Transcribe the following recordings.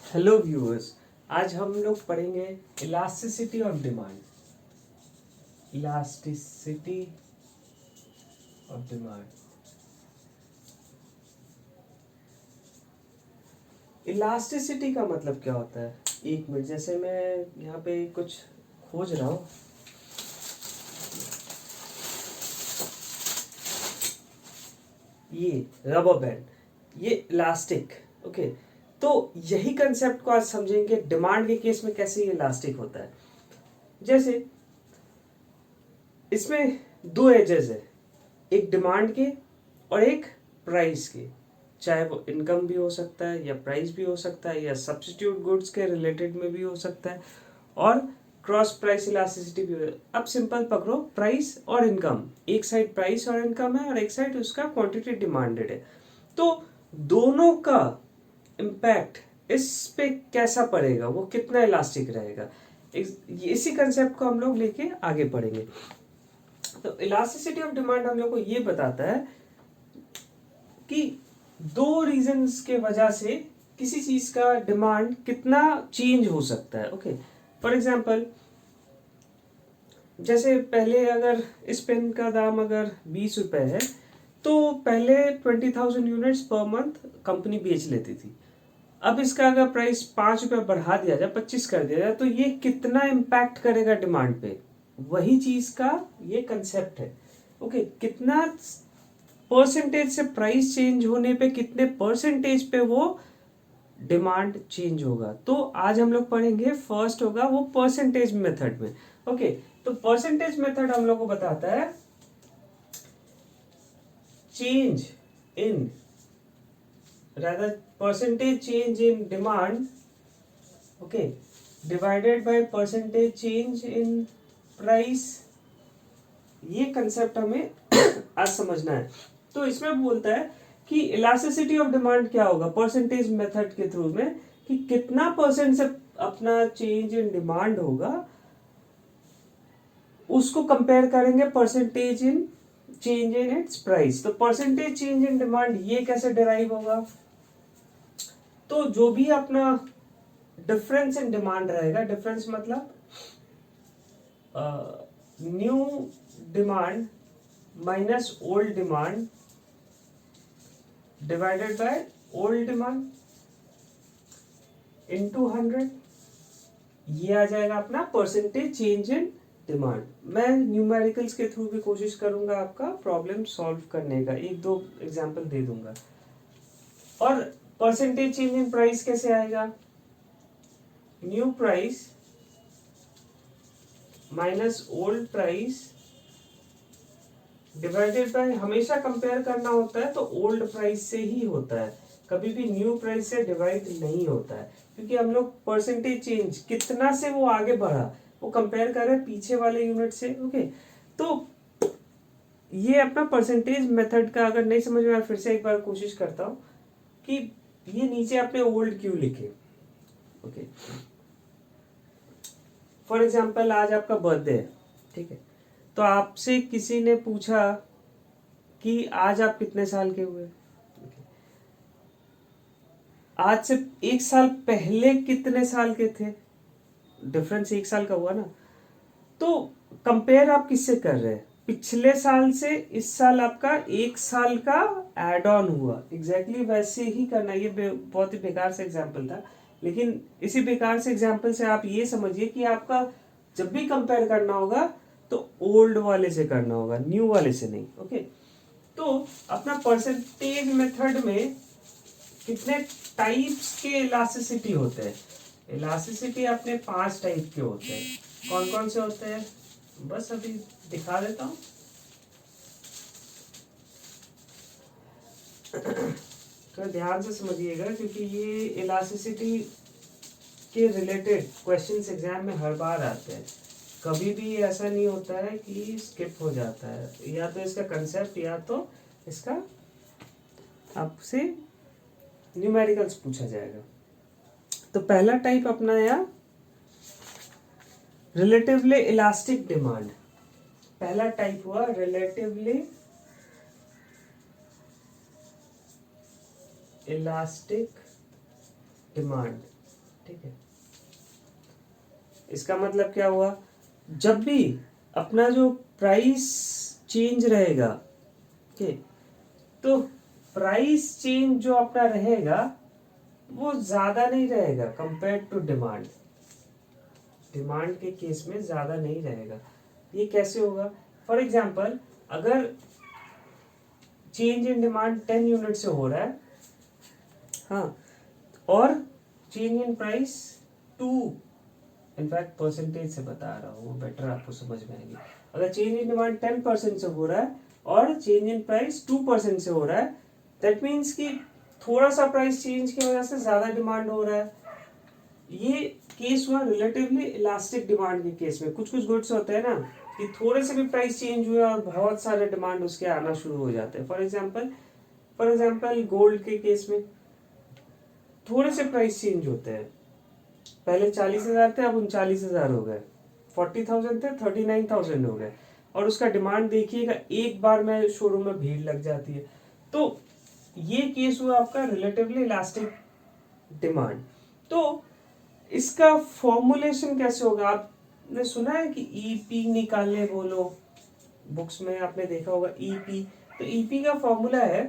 Hello viewers, आज हम लोग पढ़ेंगे elasticity of demand. Elasticity of demand. Elasticity का मतलब क्या होता है? एक मिनट, जैसे मैं यहाँ पे कुछ खोज रहा हूँ। ये रबर बैंड, ये इलास्टिक। ओके, तो यही कंसेप्ट को आज समझेंगे डिमांड के केस में कैसे ये इलास्टिक होता है। जैसे इसमें दो एजेस है, एक डिमांड के और एक प्राइस के। चाहे वो इनकम भी हो सकता है या प्राइस भी हो सकता है या सब्स्टिट्यूट गुड्स के रिलेटेड में भी हो सकता है और क्रॉस प्राइस इलास्टिसिटी भी हो। अब सिंपल पकड़ो, प्राइस और इनकम, एक साइड प्राइस और इनकम है और एक साइड उसका क्वांटिटी डिमांडेड है। तो दोनों का इम्पैक्ट इस पे कैसा पड़ेगा, वो कितना इलास्टिक रहेगा, इसी कंसेप्ट को हम लोग लेके आगे बढ़ेंगे। तो इलास्टिसिटी ऑफ डिमांड हम लोग को ये बताता है कि दो रीजंस के वजह से किसी चीज का डिमांड कितना चेंज हो सकता है। ओके, फॉर एग्जांपल, जैसे पहले अगर इस पेन का दाम अगर 20 रुपए है तो पहले 20,000 यूनिट्स पर मंथ कंपनी बेच लेती थी। अब इसका अगर प्राइस 5 रुपए बढ़ा दिया जाए, 25 कर दिया जाए, तो ये कितना इम्पैक्ट करेगा डिमांड पे, वही चीज का ये कंसेप्ट है। ओके, कितना परसेंटेज से प्राइस चेंज होने पे कितने परसेंटेज पे वो डिमांड चेंज होगा। तो आज हम लोग पढ़ेंगे, फर्स्ट होगा वो परसेंटेज मेथड में। ओके, तो परसेंटेज मेथड हम लोग को बताता है change in rather percentage change in demand, okay, divided by percentage change in price। ये कंसेप्ट हमें आज समझना है। तो इसमें बोलता है कि इलास्टिसिटी ऑफ डिमांड क्या होगा परसेंटेज मेथड के थ्रू में, कि कितना परसेंट से अपना चेंज इन डिमांड होगा, उसको कंपेयर करेंगे percentage in change in its price. तो परसेंटेज चेंज इन डिमांड ये कैसे डिराइव होगा? तो जो भी अपना डिफरेंस इन डिमांड रहेगा, डिफरेंस मतलब new demand minus old demand divided by old demand into 100, ये आ जाएगा अपना परसेंटेज चेंज इन डिमांड। मैं न्यूमेरिकल्स के थ्रू भी कोशिश करूंगा आपका प्रॉब्लम सॉल्व करने का, एक दो एग्जांपल दे दूंगा। और परसेंटेज चेंज इन प्राइस कैसे आएगा? New price minus old price divided by, हमेशा कंपेयर करना होता है तो ओल्ड प्राइस से ही होता है, कभी भी न्यू प्राइस से डिवाइड नहीं होता है, क्योंकि हम लोग परसेंटेज चेंज कितना से वो आगे बढ़ा वो कंपेयर कर रहे हैं पीछे वाले यूनिट से। ओके, तो ये अपना परसेंटेज मेथड का अगर नहीं समझ में आया, फिर से एक बार कोशिश करता हूँ कि ये नीचे आपने ओल्ड क्यों लिखे। ओके, फॉर एग्जाम्पल आज आपका बर्थडे है, ठीक है, तो आपसे किसी ने पूछा कि आज आप कितने साल के हुए। आज से एक साल पहले कितने साल के थे, डिफरेंस एक साल का हुआ ना। तो कंपेयर आप किससे कर रहे हैं? पिछले साल से इस साल आपका एक साल का एड ऑन हुआ, एग्जैक्टली वैसे ही करना। ये बहुत ही बेकार से एग्जाम्पल था, लेकिन इसी बेकार से एग्जाम्पल से आप ये समझिए कि आपका जब भी कंपेयर करना होगा तो ओल्ड वाले से करना होगा, न्यू वाले से नहीं। ओके, तो अपना परसेंटेज मेथड में कितने टाइप्स के इलास्टिसिटी होते हैं? इलास्टिसिटी अपने 5 टाइप के होते हैं। कौन कौन से होते हैं बस अभी दिखा देता हूँ। तो ध्यान से समझिएगा, क्योंकि ये इलास्टिसिटी के रिलेटेड क्वेश्चंस एग्जाम में हर बार आते हैं, कभी भी ऐसा नहीं होता है कि स्किप हो जाता है, या तो इसका कंसेप्ट या तो इसका आपसे न्यूमेरिकल्स पूछा जाएगा। तो पहला टाइप अपना या रिलेटिवली इलास्टिक डिमांड। पहला टाइप हुआ रिलेटिवली इलास्टिक डिमांड। ठीक है। इसका मतलब क्या हुआ, जब भी अपना जो प्राइस चेंज रहेगा, ओके, तो प्राइस चेंज जो अपना रहेगा वो ज्यादा नहीं रहेगा कंपेयर टू डिमांड। डिमांड के केस में ज्यादा नहीं रहेगा। ये कैसे होगा? फॉर एग्जाम्पल, अगर चेंज इन डिमांड 10 यूनिट से हो रहा है, हाँ, और change in price 2, in fact percentage से बता रहा हूँ, बेटर आपको समझ में आएगी। अगर चेंज इन डिमांड 10% से हो रहा है और चेंज इन प्राइस 2% से हो रहा है, दैट मीन्स कि थोड़ा सा प्राइस चेंज की वजह से ज्यादा डिमांड हो रहा है। ये केस हुआ रिलेटिवली इलास्टिक डिमांड के केस में। कुछ कुछ गुड्स होते हैं ना कि थोड़े से भी प्राइस चेंज हुआ और बहुत सारे डिमांड उसके आना शुरू हो जाते हैं। फॉर एग्जाम्पल गोल्ड के केस में थोड़े से प्राइस चेंज होते हैं। पहले 40,000 थे, अब 39,000 हो गए। 40,000 थे, 39,000 हो गए। और उसका डिमांड देखिएगा, एक बार में शोरूम में भीड़ लग जाती है। तो ये केस हुआ आपका रिलेटिवली इलास्टिक डिमांड। तो इसका फॉर्मुलेशन कैसे होगा? आपने सुना है कि ईपी निकालने बोलो, बुक्स में आपने देखा होगा ईपी। तो ईपी का फॉर्मूला है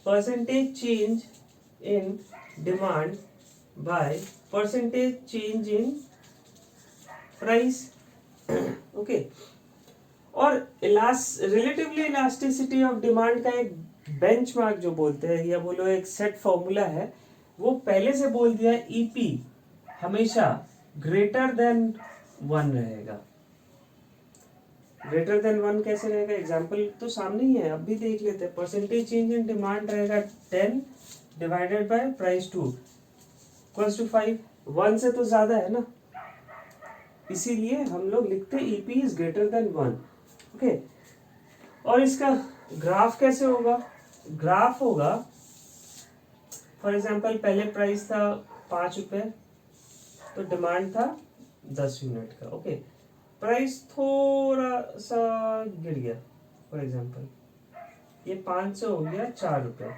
percentage change in demand by percentage change in price. Okay, और रिलेटिवली इलास्टिसिटी ऑफ डिमांड का एक बेंचमार्क जो बोलते हैं, या बोलो एक सेट फॉर्मूला है, वो पहले से बोल दिया है, ईपी हमेशा ग्रेटर देन 1 रहेगा। ग्रेटर देन 1 कैसे रहेगा? एग्जाम्पल तो सामने ही है, अब भी देख लेते हैं। परसेंटेज चेंज इन डिमांड रहेगा 10 divided by price 2 equals to 5। 1 से तो ज्यादा है ना, इसीलिए हम लोग लिखते हैं EP is greater than 1। Okay, और इसका ग्राफ कैसे होगा? ग्राफ होगा, फॉर एग्जाम्पल पहले प्राइस था 5 रुपए, तो डिमांड था 10 यूनिट का। ओके, प्राइस थोड़ा सा गिर गया, फॉर एग्जाम्पल ये 5 से हो गया 4 रुपए।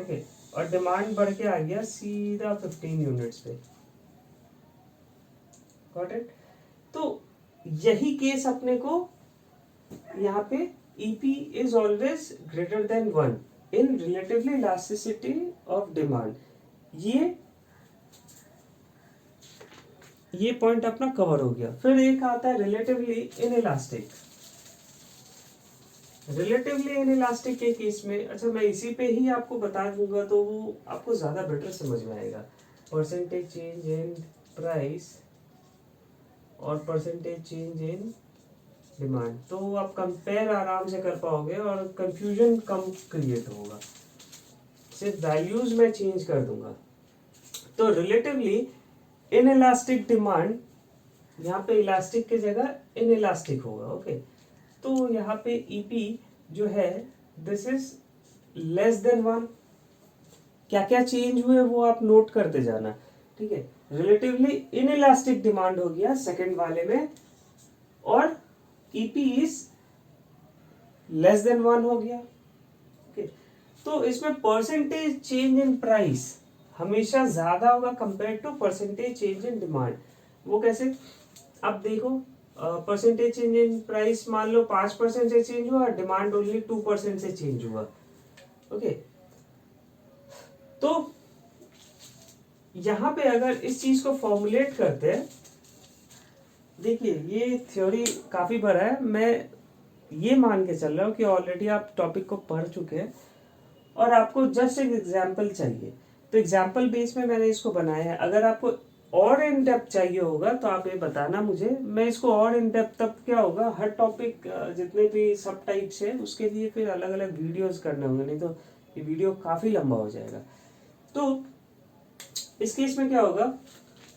ओके, और डिमांड बढ़ के आ गया सीधा 15 यूनिट्स पे। Got it? तो यही केस अपने को यहाँ पे EP is always greater than 1 in relatively elasticity of demand. ये पॉइंट अपना कवर हो गया। फिर एक आता है रिलेटिवली इनइलास्टिक। रिलेटिवली इनइलास्टिक के केस में, अच्छा मैं इसी पे ही आपको बता दूंगा तो वो आपको ज्यादा बेटर समझ में आएगा। परसेंटेज चेंज इन प्राइस और परसेंटेज चेंज इन डिमांड, तो आप कंपेयर आराम से कर पाओगे और कंफ्यूजन कम क्रिएट होगा। सिर्फ वैल्यूज में चेंज कर दूंगा। तो रिलेटिवली इनइलास्टिक डिमांड, यहाँ पे इलास्टिक की जगह इनइलास्टिक होगा। ओके, तो यहाँ पे ईपी जो है दिस इज लेस देन 1। क्या क्या चेंज हुए वो आप नोट करते जाना, ठीक है। रिलेटिवली इनइलास्टिक डिमांड हो गया सेकंड वाले में, और ईपी इज लेस देन 1 हो गया। ओके, तो इसमें परसेंटेज चेंज इन प्राइस हमेशा ज्यादा होगा compare to percentage change in demand. वो कैसे? अब देखो, परसेंटेज चेंज इन प्राइस मान लो 5% से चेंज हुआ, डिमांड ओनली 2% से चेंज हुआ। ओके, तो यहां पे अगर इस चीज को फॉर्मुलेट करते हैं, देखिए ये थ्योरी काफी बड़ा है, मैं ये मान के चल रहा हूं कि ऑलरेडी आप टॉपिक को पढ़ चुके हैं और आपको जस्ट एक एग्जाम्पल चाहिए। तो एग्जाम्पल बेस में मैंने इसको बनाया है। अगर आपको और इन डेप्थ चाहिए होगा तो आप ये बताना मुझे, मैं इसको और इन डेप्थ तब क्या होगा, हर टॉपिक जितने भी सब टाइप्स है उसके लिए फिर अलग अलग वीडियोस करने होंगे, नहीं तो ये वीडियो काफी लंबा हो जाएगा। तो इस केस में क्या होगा,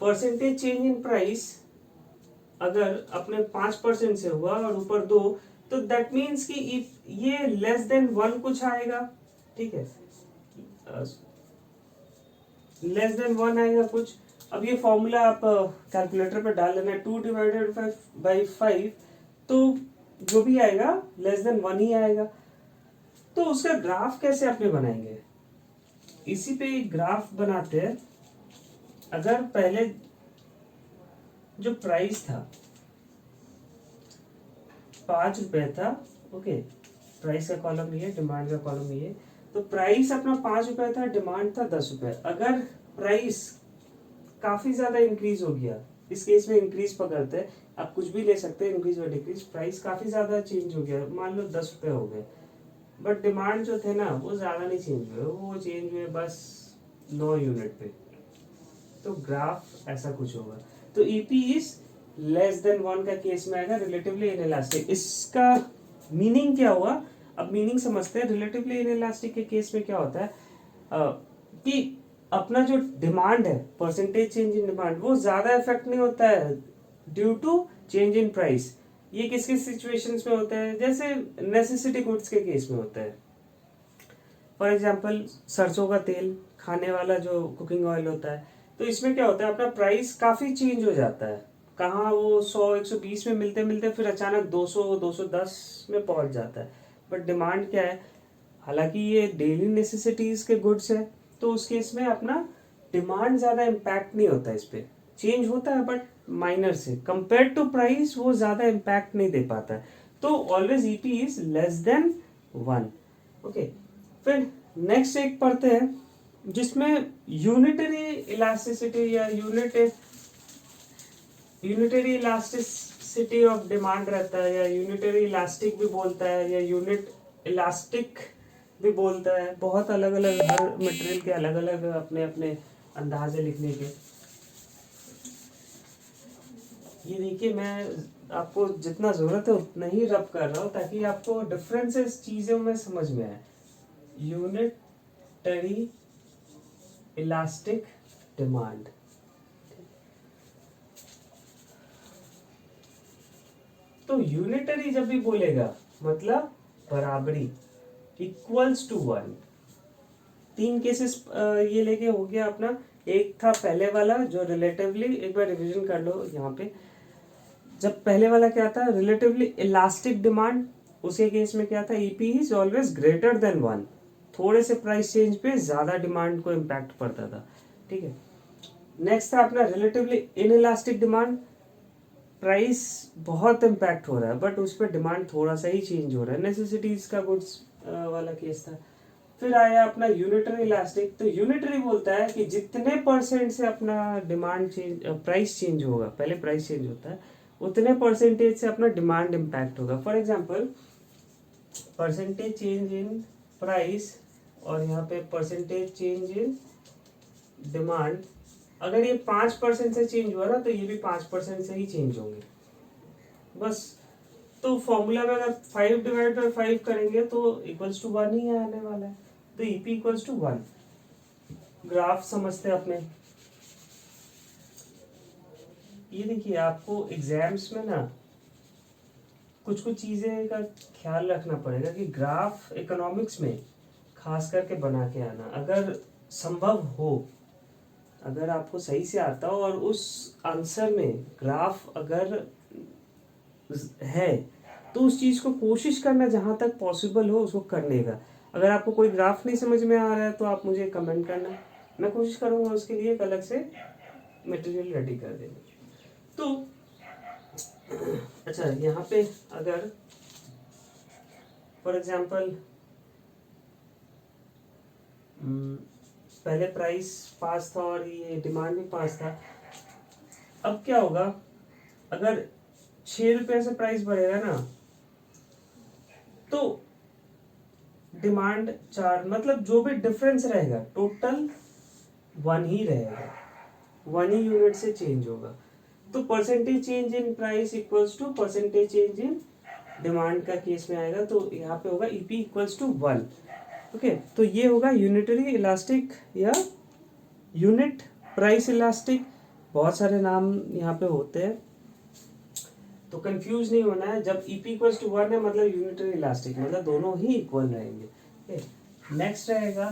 परसेंटेज चेंज इन प्राइस अगर अपने 5% से हुआ और ऊपर 2, तो दैट मीन्स कि ये लेस देन 1 कुछ आएगा, ठीक है, लेस देन 1 आएगा कुछ। अब ये फॉर्मूला आप कैलकुलेटर पे डाल लेना, 2 डिवाइडेड बाई 5, तो जो भी आएगा लेस देन 1 ही आएगा। तो उसका ग्राफ कैसे अपने बनाएंगे? इसी पे एक ग्राफ बनाते हैं। अगर पहले जो प्राइस था 5 रुपए था, ओके, प्राइस का कॉलम ये, डिमांड का कॉलम ये, तो प्राइस अपना 5 रुपए था, डिमांड था 10 रुपए। अगर प्राइस काफी ज्यादा इंक्रीज हो गया, इस केस में इंक्रीज पकड़ते हैं, आप कुछ भी ले सकते हैं, इंक्रीज और डिक्रीज, प्राइस काफी ज्यादा चेंज हो गया, मान लो 10 रुपए हो गए, बट डिमांड जो थे ना वो ज्यादा नहीं चेंज हुए, वो चेंज हुए बस 9 यूनिट पे, तो ग्राफ ऐसा कुछ होगा। तो ईपी इज लेस देन 1 का केस में आएगा रिलेटिवली इनइलास्टिक। इसका मीनिंग क्या हुआ, अब मीनिंग समझते हैं। रिलेटिवली इनइलास्टिक के केस में क्या होता है कि अपना जो डिमांड है, परसेंटेज चेंज इन डिमांड, वो ज्यादा इफेक्ट नहीं होता है due to change in price. ये किस किस सिचुएशंस में होता है, जैसे नेसेसिटी गुड्स के केस में होता है। फॉर एग्जाम्पल सरसों का तेल, खाने वाला जो कुकिंग ऑयल होता है, तो इसमें क्या होता है, अपना प्राइस काफी चेंज हो जाता है। कहाँ वो 100-120 में मिलते मिलते फिर अचानक 200-210 में पहुंच जाता है। बट डिमांड क्या है, हालांकि ये डेली नेसेसिटीज के गुड्स है, तो उस केस में अपना डिमांड ज्यादा इम्पैक्ट नहीं होता, इस पे चेंज होता है बट माइनर से, कंपेयर टू प्राइस वो ज्यादा इम्पैक्ट नहीं दे पाता है। तो always EP is less than 1। Okay, फिर नेक्स्ट एक पढ़ते हैं जिसमें यूनिटरी इलास्टिसिटी या यूनिटरी इलास्टिसिटी ऑफ डिमांड रहता है, या यूनिटरी इलास्टिक भी बोलता है, या यूनिट इलास्टिक भी बोलता है। बहुत अलग अलग, हर मटेरियल के अलग अलग अपने अपने अंदाज है लिखने के। ये देखिए, मैं आपको जितना जरूरत है उतना ही रब कर रहा हूँ ताकि आपको डिफरेंसेस चीजों में समझ में आए। यूनिटरी इलास्टिक डिमांड, तो यूनिटरी जब भी बोलेगा मतलब बराबरी, इक्वल्स टू 1। 3 केसेस ये लेके हो गया अपना। एक था पहले वाला जो रिलेटिवली, एक बार रिवीजन कर लो यहाँ पे। जब पहले वाला क्या था, रिलेटिवली इलास्टिक डिमांड, उसके केस में क्या था, EP is always greater than 1। थोड़े से प्राइस चेंज पे ज्यादा डिमांड को इम्पैक्ट पड़ता था, ठीक है। नेक्स्ट था अपना रिलेटिवली इनइलास्टिक डिमांड, प्राइस बहुत इम्पैक्ट हो रहा है बट उस पर डिमांड थोड़ा सा ही चेंज हो रहा है, नेसेसिटीज का गुड्स वाला केस था। फिर आया अपना यूनिटरी इलास्टिक, तो यूनिटरी बोलता है कि जितने परसेंट से अपना डिमांड चेंज, प्राइस चेंज होगा, पहले प्राइस चेंज होता है, उतने परसेंटेज से अपना डिमांड इम्पैक्ट होगा। For example percentage change in price और यहाँ पे परसेंटेज चेंज इन डिमांड, अगर ये 5% से चेंज हुआ ना तो ये भी 5% से ही चेंज होंगे बस। तो फॉर्मूला में अगर 5/5 करेंगे तो इक्वल्स टू 1 ही आने वाला है, तो ईपी इक्वल्स टू 1। ग्राफ समझते हैं अपने। ये देखिए, आपको एग्जाम्स में ना कुछ कुछ चीजें का ख्याल रखना पड़ेगा कि ग्राफ इकोनॉमिक्स में खास करके बना के आना, अगर संभव हो, अगर आपको सही से आता हो और उस आंसर में ग्राफ अगर है तो उस चीज को कोशिश करना जहां तक पॉसिबल हो उसको करने का। अगर आपको कोई ग्राफ नहीं समझ में आ रहा है तो आप मुझे कमेंट करना, मैं कोशिश करूंगा उसके लिए एक अलग से मटेरियल रेडी कर देंगे। तो अच्छा, यहाँ पे अगर फॉर एग्जांपल पहले प्राइस 5 था और ये डिमांड भी 5 था, अब क्या होगा, अगर 6 रुपये से प्राइस बढ़ेगा ना तो डिमांड 4, मतलब जो भी डिफरेंस रहेगा टोटल 1 ही रहेगा, 1 ही यूनिट से चेंज होगा। तो percentage change in price equals to percentage change in demand का केस में आएगा, तो यहाँ पे होगा ईपी इक्वल्स टू 1। ओके, तो ये होगा यूनिटरी इलास्टिक या यूनिट प्राइस इलास्टिक, बहुत सारे नाम यहाँ पे होते हैं तो कंफ्यूज नहीं होना है। जब ईपी इक्वल्स टू 1 है मतलब यूनिटरी इलास्टिक, मतलब दोनों ही इक्वल रहेंगे। नेक्स्ट रहेगा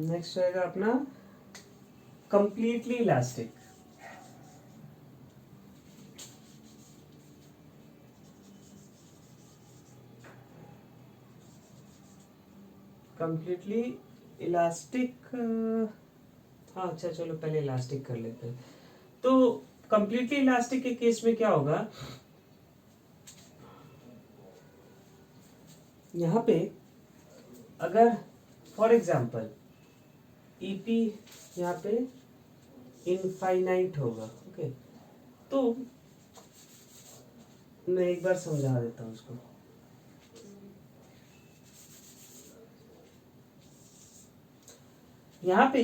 नेक्स्ट रहेगा अपना कंप्लीटली इलास्टिक। कंप्लीटली इलास्टिक, हाँ अच्छा चलो पहले इलास्टिक कर लेते हैं। तो कंप्लीटली इलास्टिक के केस में क्या होगा, यहाँ पे अगर फॉर एग्जाम्पल ईपी यहाँ पे इनफाइनाइट होगा, ओके, तो मैं एक बार समझा देता हूँ उसको। यहाँ पे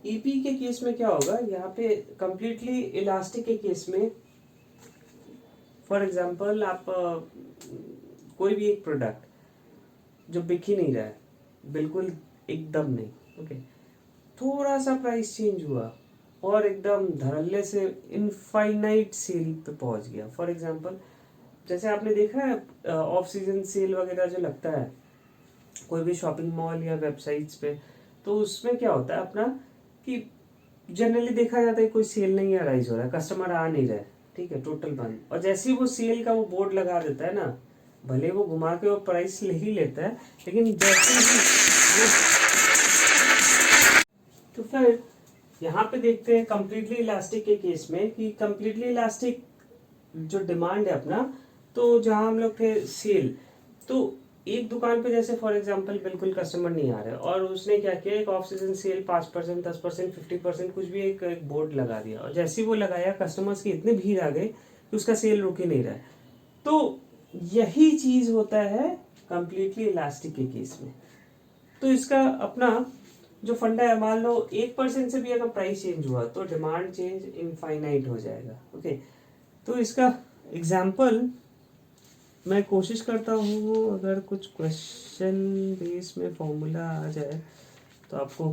ईपी के केस में क्या होगा, यहाँ पे कंप्लीटली इलास्टिक के केस में फॉर एग्जाम्पल आप कोई भी एक प्रोडक्ट जो बिक ही नहीं रहा है, बिल्कुल एकदम नहीं, ओके, थोड़ा सा प्राइस चेंज हुआ और एकदम धड़ल्ले से इनफाइनाइट सेल पे पहुंच गया। फॉर एग्जांपल जैसे आपने देखा है ऑफ सीजन सेल वगैरह जो लगता है कोई भी शॉपिंग मॉल या वेबसाइट्स पे, तो उसमें क्या होता है अपना कि जनरली देखा जाता है कोई सेल नहीं अराइज हो रहा है, कस्टमर आ नहीं रहा है, ठीक है, टोटल बंद, और जैसे ही वो सेल का वो बोर्ड लगा देता है ना, भले वो घुमा के वो प्राइस ले ही लेता है, लेकिन जैसे ही तो फिर यहाँ पे देखते हैं कंप्लीटली इलास्टिक के केस में कि कंप्लीटली इलास्टिक जो डिमांड है अपना, तो जहाँ हम लोग थे सेल, तो एक दुकान पे जैसे फॉर एग्जांपल बिल्कुल कस्टमर नहीं आ रहे और उसने क्या किया, एक ऑफ सीजन सेल 5%, 10%, 50%, कुछ भी एक बोर्ड लगा दिया, और जैसे ही वो लगाया कस्टमर्स की इतनी भीड़ आ गई कि उसका सेल रुक ही नहीं रहा है। तो यही चीज होता है कंप्लीटली इलास्टिक के केस में। तो इसका अपना जो फंडा है, मान लो 1% से भी अगर प्राइस चेंज हुआ तो डिमांड चेंज इनफाइनाइट हो जाएगा, ओके। तो इसका एग्जाम्पल मैं कोशिश करता हूँ, अगर कुछ क्वेश्चन बेस में फॉर्मूला आ जाए तो आपको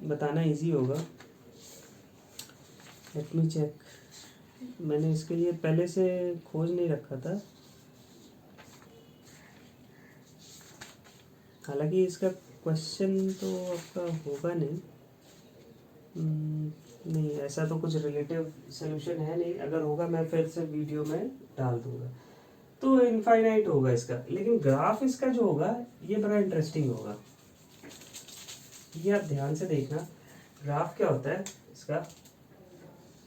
बताना इजी होगा। लेट मी चेक, मैंने इसके लिए पहले से खोज नहीं रखा था, हालांकि इसका क्वेश्चन तो आपका होगा नहीं, नहीं ऐसा तो कुछ रिलेटिव सोल्यूशन है नहीं, अगर होगा मैं फिर से वीडियो में डाल दूंगा। तो इनफाइनाइट होगा इसका, लेकिन ग्राफ इसका जो होगा ये बड़ा इंटरेस्टिंग होगा, ये आप ध्यान से देखना। ग्राफ क्या होता है इसका,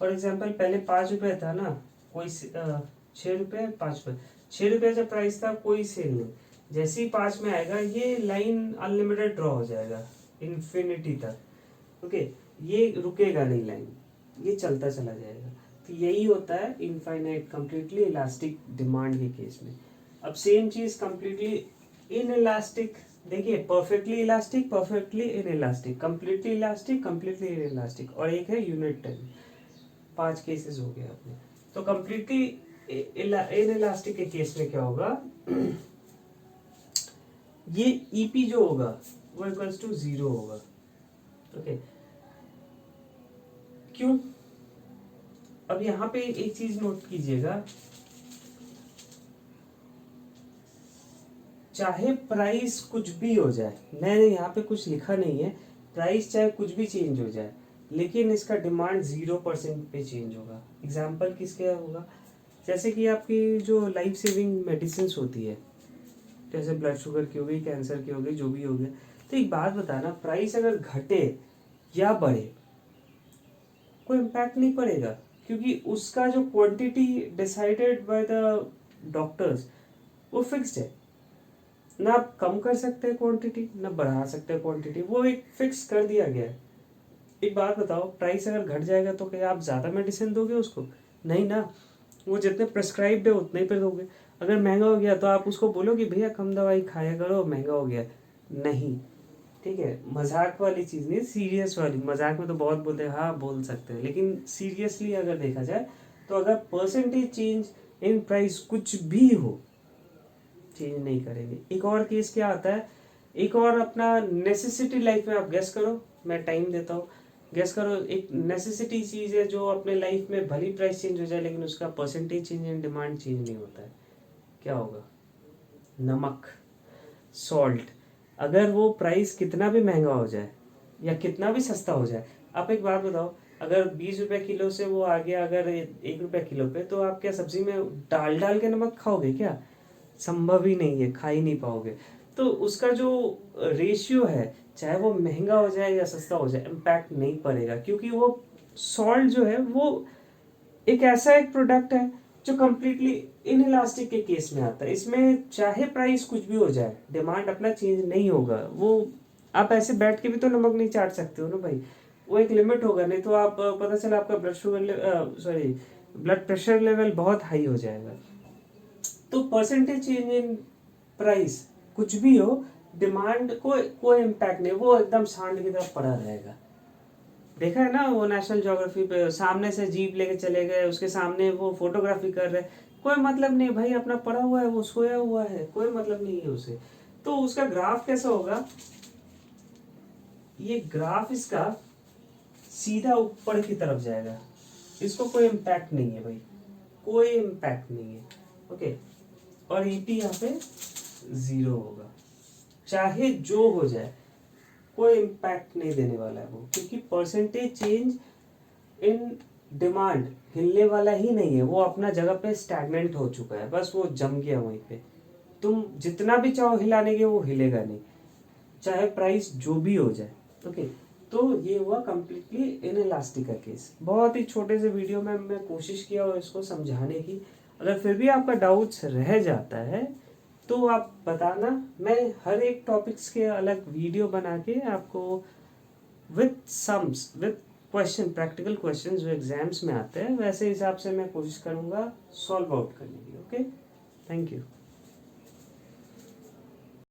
फॉर एग्जांपल पहले 5 रुपये था ना, कोई 6 रुपये 5 रुपये, 6 रुपये जब प्राइस था कोई सेल नहीं, जैसे ही 5 में आएगा ये लाइन अनलिमिटेड ड्रॉ हो जाएगा इन्फिनिटी तक, ओके, ये रुकेगा नहीं लाइन, ये चलता चला जाएगा। तो यही होता है इनफाइनाइट कंप्लीटली इलास्टिक डिमांड के केस में। अब सेम चीज कंप्लीटली इन इलास्टिक, देखिए perfectly elastic, perfectly in elastic, completely elastic, completely in elastic, और एक है यूनिट टेन, 5 केसेस हो गए अपने। तो कंप्लीटली इन इलास्टिक के केस में क्या होगा, ये ईपी जो होगा वो इक्वल्स टू 0 होगा, ओके। क्यों, अब यहाँ पे एक चीज नोट कीजिएगा, चाहे प्राइस कुछ भी हो जाए, मैंने यहाँ पे कुछ लिखा नहीं है, प्राइस चाहे कुछ भी चेंज हो जाए, लेकिन इसका डिमांड 0% पे चेंज होगा। एग्जाम्पल किसके होगा, जैसे कि आपकी जो लाइफ सेविंग मेडिसिन होती है, जैसे ब्लड शुगर की हो गई, कैंसर की हो गई, जो भी हो गया, तो एक बात बताना, प्राइस अगर घटे या बढ़े कोई इम्पैक्ट नहीं पड़ेगा, क्योंकि उसका जो quantity decided by the doctors वो फिक्स्ड है, ना आप कम कर सकते हैं क्वांटिटी ना बढ़ा सकते हैं क्वांटिटी, वो एक फिक्स कर दिया गया है। एक बात बताओ, प्राइस अगर घट जाएगा तो क्या आप ज़्यादा मेडिसिन दोगे उसको, नहीं ना, वो जितने प्रिस्क्राइब्ड है उतने पे दोगे। अगर महंगा हो गया तो आप उसको बोलोगे भैया कम दवाई खाया करो, महंगा हो गया, नहीं, ठीक है। मजाक वाली चीज़ नहीं, सीरियस वाली, मजाक में तो बहुत बोलते हैं, हाँ बोल सकते हैं, लेकिन सीरियसली अगर देखा जाए तो अगर परसेंटेज चेंज इन प्राइस कुछ भी हो, चेंज नहीं करेंगे। एक और केस क्या आता है, एक और अपना नेसेसिटी लाइफ में, आप गेस करो, मैं टाइम देता हूँ, गेस करो, एक नेसेसिटी चीज है जो अपने लाइफ में भली प्राइस चेंज हो जाए लेकिन उसका percentage change in demand change नहीं होता है, क्या होगा, नमक, सॉल्ट। अगर वो प्राइस कितना भी महंगा हो जाए या कितना भी सस्ता हो जाए, आप एक बात बताओ, अगर 20 रुपए किलो से वो आ गया अगर 1 रुपए किलो पे, तो आप क्या सब्जी में डाल डाल के नमक खाओगे क्या, संभव ही नहीं है, खा ही नहीं पाओगे। तो उसका जो रेशियो है, चाहे वो महंगा हो जाए या सस्ता हो जाए, इम्पैक्ट नहीं पड़ेगा, क्योंकि वो सॉल्ट जो है वो एक ऐसा एक प्रोडक्ट है जो कम्प्लीटली इनइलास्टिक के केस में आता है। इसमें चाहे प्राइस कुछ भी हो जाए, डिमांड अपना चेंज नहीं होगा। वो आप ऐसे बैठ के भी तो नमक नहीं चाट सकते हो ना भाई, वो एक लिमिट होगा, नहीं तो आप पता चला आपका ब्लड प्रेशर लेवल बहुत हाई हो जाएगा। तो परसेंटेज चेंज इन प्राइस कुछ भी हो, डिमांड को कोई इम्पैक्ट नहीं, वो एकदम सांड की तरफ पड़ा रहेगा। देखा है ना वो नेशनल ज्योग्राफी पे, सामने से जीप लेके चले गए, उसके सामने वो फोटोग्राफी कर रहे, कोई मतलब नहीं भाई, अपना पड़ा हुआ है, वो सोया हुआ है, कोई मतलब नहीं है उसे। तो उसका ग्राफ कैसा होगा, ये ग्राफ इसका सीधा ऊपर की तरफ जाएगा, इसको कोई इम्पैक्ट नहीं है भाई, कोई इम्पैक्ट नहीं है। ओके, और ईपी यहाँ पे 0 होगा, चाहे जो हो जाए कोई इम्पैक्ट नहीं देने वाला है वो, क्योंकि परसेंटेज चेंज इन डिमांड हिलने वाला ही नहीं है, वो अपना जगह पे स्टैग्नेंट हो चुका है, बस वो जम गया वहीं पे। तुम जितना भी चाहो हिलाने के, वो हिलेगा नहीं, चाहे प्राइस जो भी हो जाए। ओके, तो ये हुआ कम्प्लीटली इनइलास्टिक का केस। बहुत ही छोटे से वीडियो में मैं कोशिश किया और इसको समझाने की। अगर फिर भी आपका डाउट्स रह जाता है तो आप बताना, मैं हर एक टॉपिक्स के अलग वीडियो बना के आपको with sums, with question, practical question जो एग्जाम्स में आते हैं, वैसे हिसाब से मैं कोशिश करूँगा सॉल्व आउट करने की। Okay, thank you.